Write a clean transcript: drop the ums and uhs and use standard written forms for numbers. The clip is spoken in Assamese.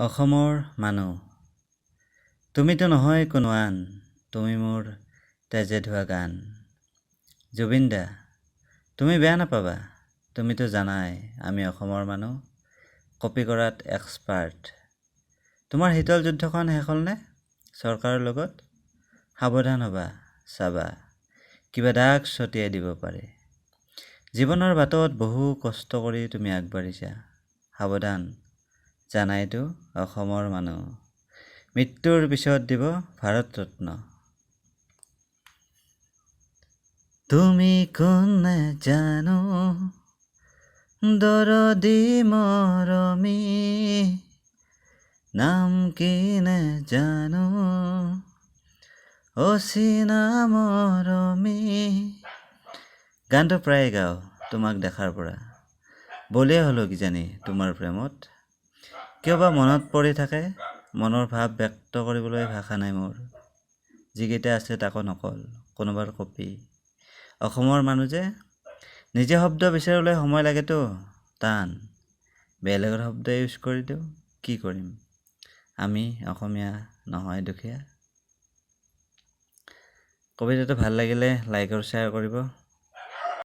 অসমৰ মানুহ তুমিতো নহয় কোনো আন, তুমি মোৰ তেজে ধোৱা গান। জুবিন দা তুমি বেয়া নাপাবা, তুমিতো জানাই আমি অসমৰ মানুহ কপি কৰাত এক্সপাৰ্ট। তোমাৰ শীতল যুদ্ধখন শেষ হ'লনে চৰকাৰৰ লগত? সাৱধান হ'বা, চাবা কিবা দাগ ছটিয়াই দিব পাৰে। জীৱনৰ বাটত বহু কষ্ট কৰি তুমি আগবাঢ়িছা, সাৱধান জানাইতো অসমৰ মানুহ মৃত্যুৰ পিছত দিব ভাৰত ৰত্ন। তুমি কোন জানো দৰদি মৰমী, নাম কি জানো অচিনা মৰমী। গানটো প্ৰায়ে গাওঁ তোমাক দেখাৰ পৰা, বলিয়ে হ'লো কিজানি তোমাৰ প্ৰেমত। কিয় বা মনত পৰি থাকে, মনৰ ভাৱ ব্যক্ত কৰিবলৈ ভাষা নাই মোৰ। যিকেইটা আছে তাকো নকল, কোনোবাৰ কপি। অসমৰ মানুহ যে নিজে শব্দ বিচাৰিবলৈ সময় লাগেতো টান, বেলেগৰ শব্দ ইউজ কৰি দিওঁ, কি কৰিম আমি অসমীয়া নহয় দুখীয়া। কবিতাটো ভাল লাগিলে লাইক আৰু শ্বেয়াৰ কৰিব।